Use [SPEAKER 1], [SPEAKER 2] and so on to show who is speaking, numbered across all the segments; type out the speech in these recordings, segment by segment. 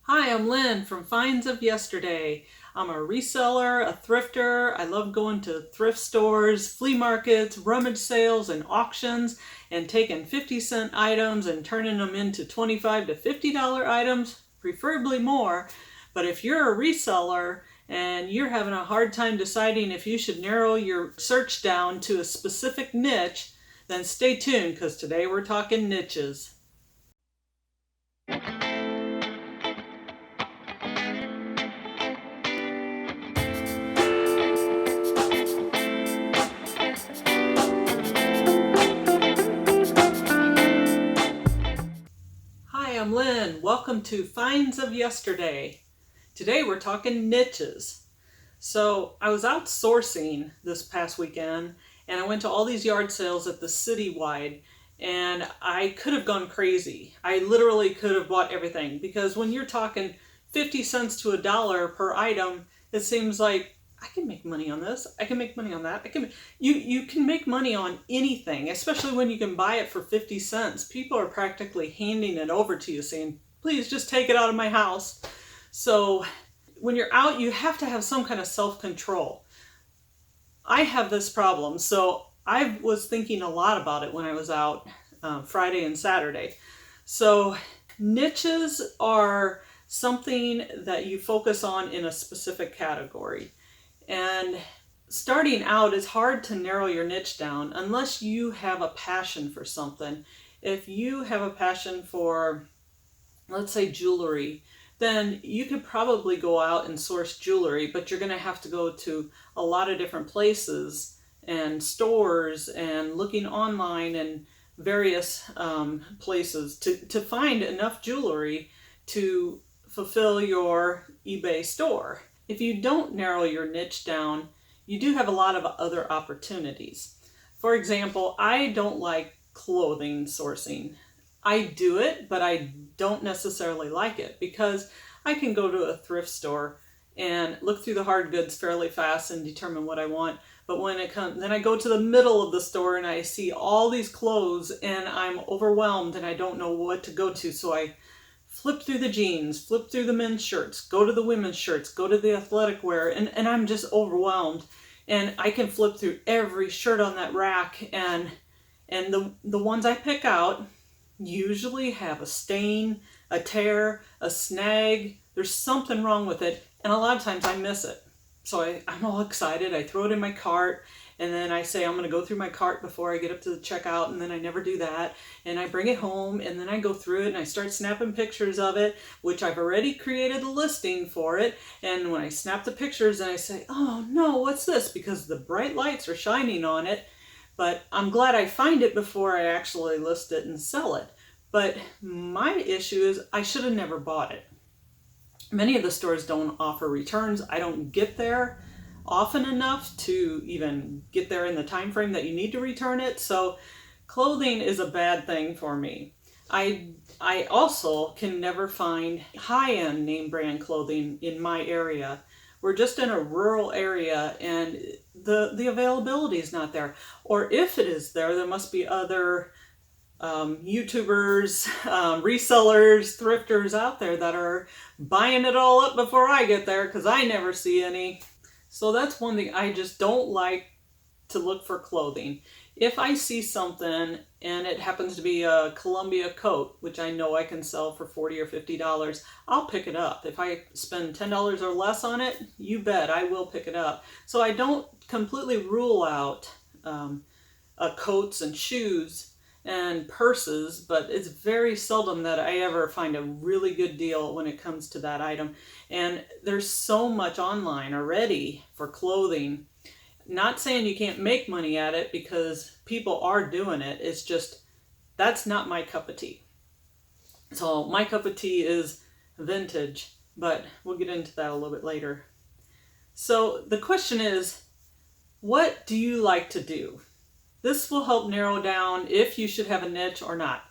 [SPEAKER 1] Hi, I'm Lynn from Finds of Yesterday. I'm a reseller, a thrifter. I love going to thrift stores, flea markets, rummage sales, and auctions, and taking 50-cent items and turning them into $25 to $50 items, preferably more. But if you're a reseller and you're having a hard time deciding if you should narrow your search down to a specific niche, then stay tuned because today we're talking niches. Hi, I'm Lynn. Welcome to Finds of Yesterday. Today we're talking niches. So I was out sourcing this past weekend and I went to all these yard sales at the citywide and I could have gone crazy. I literally could have bought everything because when you're talking 50 cents to $1 per item, it seems like I can make money on this. I can make money on that. You can make money on anything, especially when you can buy it for 50 cents. People are practically handing it over to you saying, "Please just take it out of my house." So when you're out, you have to have some kind of self-control. I have this problem, so I was thinking a lot about it when I was out Friday and Saturday. So niches are something that you focus on in a specific category. And starting out, it's hard to narrow your niche down unless you have a passion for something. If you have a passion for, let's say, jewelry, then you could probably go out and source jewelry, but you're going to have to go to a lot of different places and stores and looking online and various places to find enough jewelry to fulfill your eBay store. If you don't narrow your niche down, you do have a lot of other opportunities. For example, I don't like clothing sourcing. I do it, but I don't necessarily like it because I can go to a thrift store and look through the hard goods fairly fast and determine what I want. But when it comes, then I go to the middle of the store and I see all these clothes and I'm overwhelmed and I don't know what to go to. So I flip through the jeans, flip through the men's shirts, go to the women's shirts, go to the athletic wear, and I'm just overwhelmed. And I can flip through every shirt on that rack, and the ones I pick out usually have a stain, a tear, a snag. There's something wrong with it, and a lot of times I miss it. So I'm all excited. I throw it in my cart, and then I say I'm going to go through my cart before I get up to the checkout, and then I never do that. And I bring it home, and then I go through it, and I start snapping pictures of it, which I've already created a listing for it. And when I snap the pictures, and I say, "Oh no, what's this?" Because the bright lights are shining on it. But I'm glad I find it before I actually list it and sell it. But my issue is I should have never bought it. Many of the stores don't offer returns. I don't get there often enough to even get there in the time frame that you need to return it. So clothing is a bad thing for me. I also can never find high-end name brand clothing in my area. We're just in a rural area and the availability is not there. Or if it is there, there must be other YouTubers, resellers, thrifters out there that are buying it all up before I get there because I never see any. So that's one thing I just don't like to look for clothing. If I see something and it happens to be a Columbia coat, which I know I can sell for $40 or $50, I'll pick it up. If I spend $10 or less on it, you bet I will pick it up. So I don't completely rule out coats and shoes and purses, but it's very seldom that I ever find a really good deal when it comes to that item. And there's so much online already for clothing. Not saying you can't make money at it because people are doing it. It's just that's not my cup of tea. So my cup of tea is vintage, but we'll get into that a little bit later. So the question is, what do you like to do? This will help narrow down if you should have a niche or not.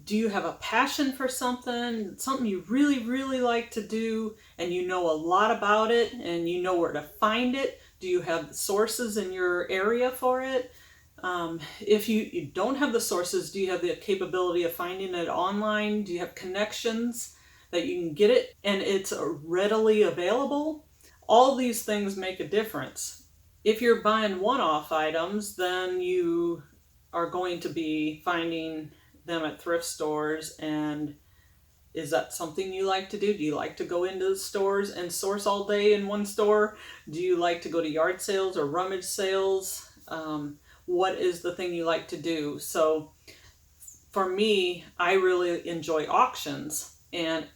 [SPEAKER 1] Do you have a passion for something you really, really like to do, and you know a lot about it, and you know where to find it? Do you have sources in your area for it? If you don't have the sources, do you have the capability of finding it online? Do you have connections that you can get it and it's readily available. All these things make a difference. If you're buying one-off items, then you are going to be finding them at thrift stores. And is that something you like to do? Do you like to go into the stores and source all day in one store? Do you like to go to yard sales or rummage sales? What is the thing you like to do? So for me, I really enjoy auctions, and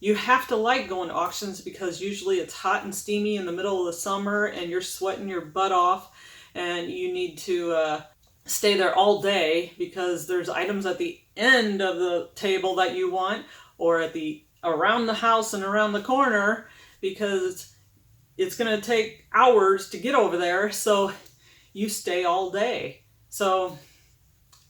[SPEAKER 1] you have to like going to auctions because usually it's hot and steamy in the middle of the summer and you're sweating your butt off, and you need to stay there all day because there's items at the end of the table that you want, or at the around the house and around the corner, because it's going to take hours to get over there, so you stay all day. So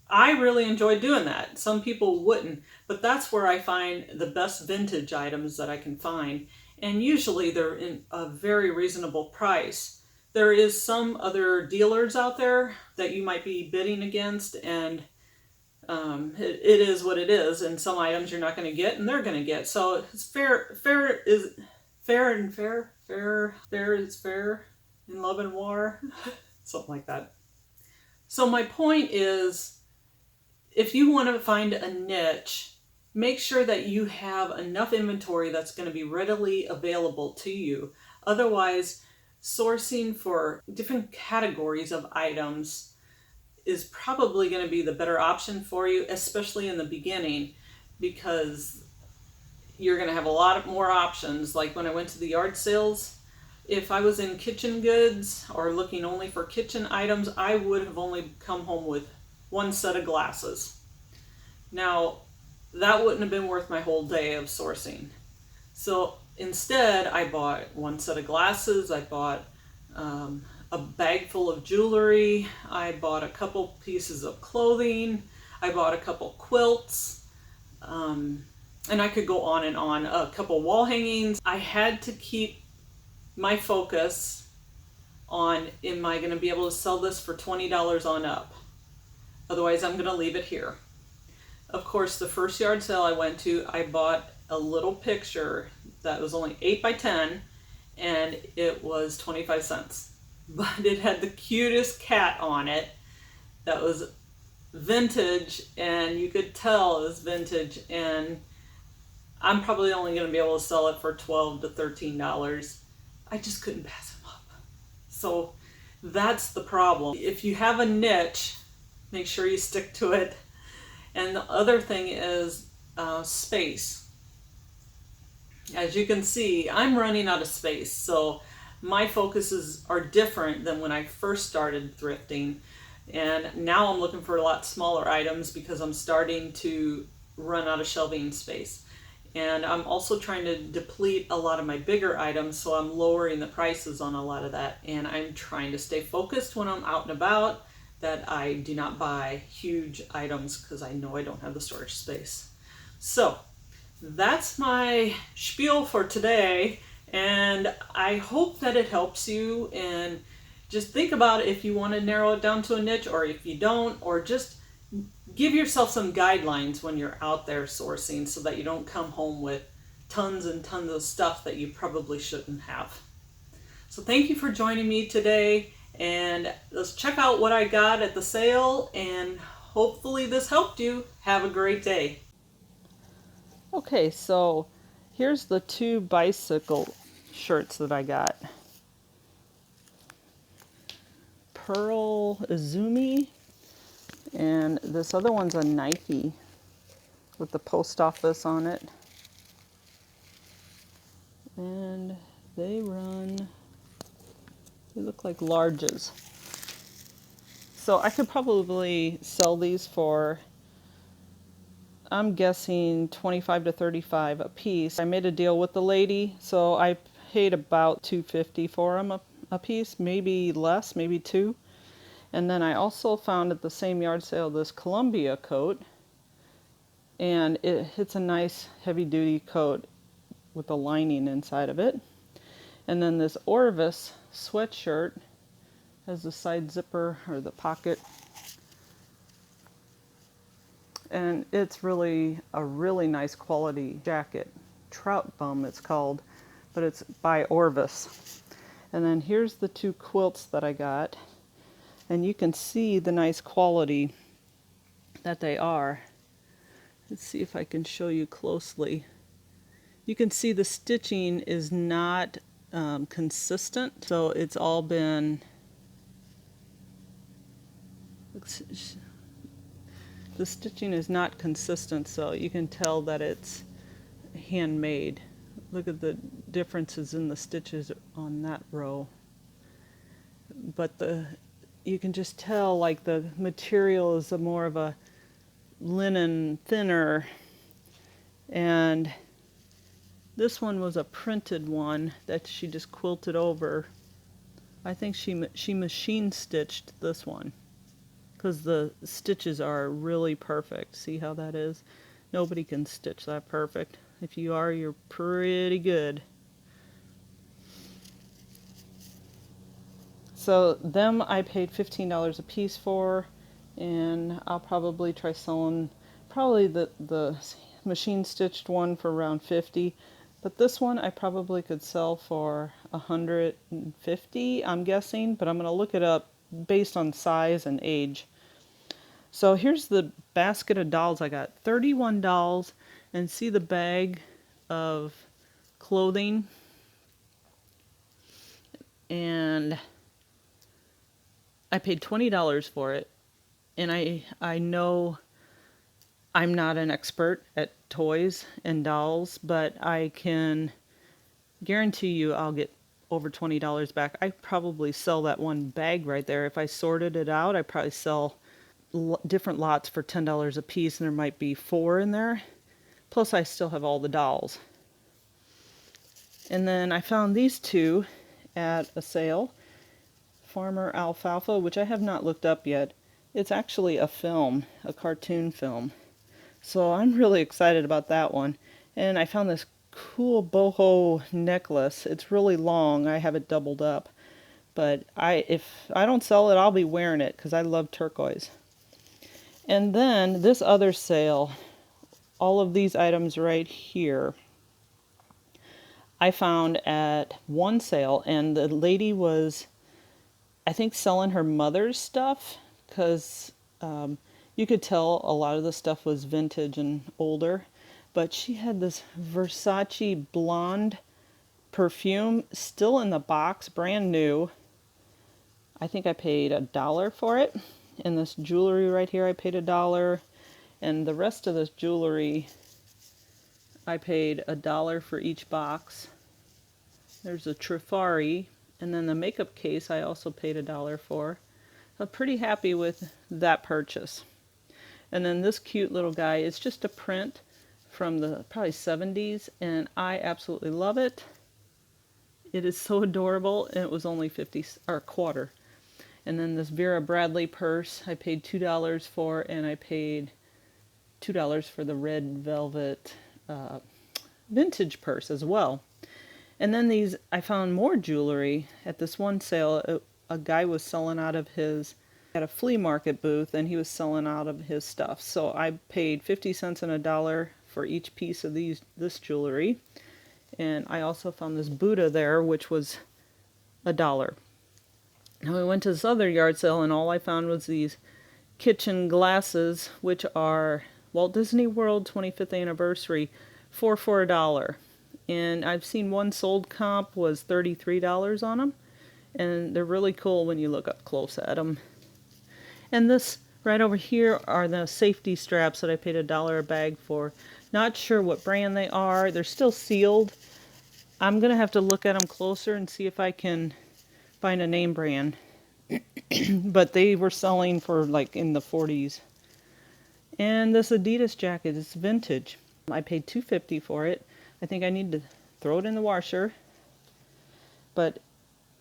[SPEAKER 1] I really enjoy doing that. Some people wouldn't, but that's where I find the best vintage items that I can find, and usually they're in a very reasonable price. There is some other dealers out there that you might be bidding against, and it is what it is, and some items you're not going to get and they're going to get. So it's fair is fair, and fair is fair in love and war. Something like that. So my point is, if you want to find a niche, make sure that you have enough inventory that's going to be readily available to you. Otherwise, sourcing for different categories of items is probably going to be the better option for you, especially in the beginning, because you're going to have a lot more options. Like when I went to the yard sales, if I was in kitchen goods or looking only for kitchen items, I would have only come home with one set of glasses. Now, that wouldn't have been worth my whole day of sourcing. So instead, I bought one set of glasses, I bought a bag full of jewelry, I bought a couple pieces of clothing, I bought a couple quilts, and I could go on and on, a couple wall hangings. I had to keep my focus on, am I going to be able to sell this for $20 on up? Otherwise, I'm going to leave it here. Of course, the first yard sale I went to, I bought a little picture that was only 8 by 10, and it was 25 cents. But it had the cutest cat on it that was vintage, and you could tell it was vintage, and I'm probably only going to be able to sell it for $12 to $13. I just couldn't pass him up. So that's the problem. If you have a niche, make sure you stick to it. And the other thing is space. As you can see, I'm running out of space, so my focuses are different than when I first started thrifting. And now I'm looking for a lot smaller items because I'm starting to run out of shelving space. And I'm also trying to deplete a lot of my bigger items, so I'm lowering the prices on a lot of that. And I'm trying to stay focused when I'm out and about, that I do not buy huge items because I know I don't have the storage space. So that's my spiel for today, and I hope that it helps you. And just think about if you want to narrow it down to a niche, or if you don't, or just give yourself some guidelines when you're out there sourcing so that you don't come home with tons and tons of stuff that you probably shouldn't have. So thank you for joining me today, and let's check out what I got at the sale, and hopefully this helped you. Have a great day. Okay, so here's the 2 bicycle shirts that I got. Pearl Izumi, and this other one's a Nike with the post office on it. And they look like larges. So I could probably sell these for, I'm guessing, 25 to 35 a piece. I made a deal with the lady, so I paid about $2.50 for them a piece, maybe less, maybe 2. And then I also found at the same yard sale this Columbia coat, and it's a nice heavy-duty coat with a lining inside of it. And then this Orvis sweatshirt has the side zipper, or the pocket, and it's really a really nice quality jacket. Trout Bum it's called, but it's by Orvis. And then here's the two quilts that I got, and you can see the nice quality that they are. Let's see if I can show you closely. You can see the stitching is not consistent, so it's all been, the stitching is not consistent, so you can tell that it's handmade. Look at the differences in the stitches on that row. But you can just tell like the material is more of a linen, thinner, and this one was a printed one that she just quilted over. I think she machine stitched this one because the stitches are really perfect. See how that is? Nobody can stitch that perfect. If you are, you're pretty good. So them I paid $15 a piece for, and I'll probably try selling probably the machine stitched one for around 50, but this one I probably could sell for 150, I'm guessing, but I'm going to look it up based on size and age. So here's the basket of dolls I got. 31 dolls, and see the bag of clothing, and I paid $20 for it, and I know I'm not an expert at toys and dolls, but I can guarantee you I'll get over $20 back. I probably sell that one bag right there. If I sorted it out, I probably sell different lots for $10 a piece, and there might be 4 in there. Plus I still have all the dolls. And then I found these two at a sale. Farmer Alfalfa, which I have not looked up yet. It's actually a film, a cartoon film. So I'm really excited about that one. And I found this cool boho necklace. It's really long. I have it doubled up. But if I don't sell it, I'll be wearing it because I love turquoise. And then this other sale, all of these items right here, I found at one sale, and the lady was, I think, selling her mother's stuff, because you could tell a lot of the stuff was vintage and older. But she had this Versace blonde perfume still in the box, brand new. I think I paid $1 for it. And this jewelry right here, I paid $1. And the rest of this jewelry, I paid $1 for each box. There's a Trifari. And then the makeup case I also paid $1 for. I'm pretty happy with that purchase. And then this cute little guy, it's just a print from the probably 70s, and I absolutely love it. It is so adorable, and it was only 50 or a quarter. And then this Vera Bradley purse I paid $2 for, and I paid $2 for the red velvet vintage purse as well. And then these, I found more jewelry at this one sale. A guy was selling out of his, at a flea market booth, and he was selling out of his stuff. So I paid 50 cents and $1 for each piece of this jewelry. And I also found this Buddha there, which was $1. Now we went to this other yard sale, and all I found was these kitchen glasses, which are Walt Disney World 25th anniversary, for $1. And I've seen one sold comp was $33 on them. And they're really cool when you look up close at them. And this right over here are the safety straps that I paid $1 a bag for. Not sure what brand they are. They're still sealed. I'm going to have to look at them closer and see if I can find a name brand. But they were selling for like in the 40s. And this Adidas jacket is vintage. I paid $2.50 for it. I think I need to throw it in the washer. But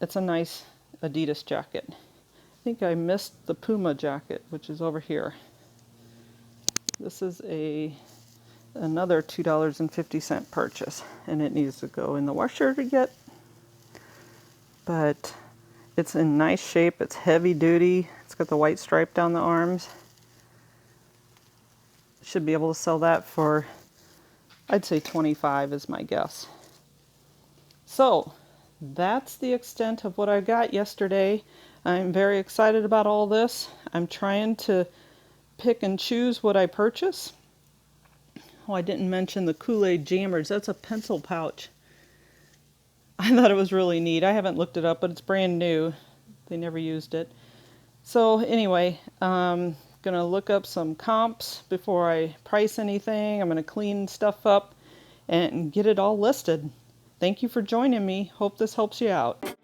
[SPEAKER 1] it's a nice Adidas jacket. I think I missed the Puma jacket, which is over here. This is another $2.50 purchase, and it needs to go in the washer to get. But it's in nice shape. It's heavy duty. It's got the white stripe down the arms. Should be able to sell that for I'd say 25 is my guess. So that's the extent of what I got yesterday. I'm very excited about all this. I'm trying to pick and choose what I purchase. Oh, I didn't mention the Kool-Aid Jammers. That's a pencil pouch. I thought it was really neat. I haven't looked it up, but it's brand new. They never used it. So anyway, I'm going to look up some comps before I price anything. I'm going to clean stuff up and get it all listed. Thank you for joining me. Hope this helps you out.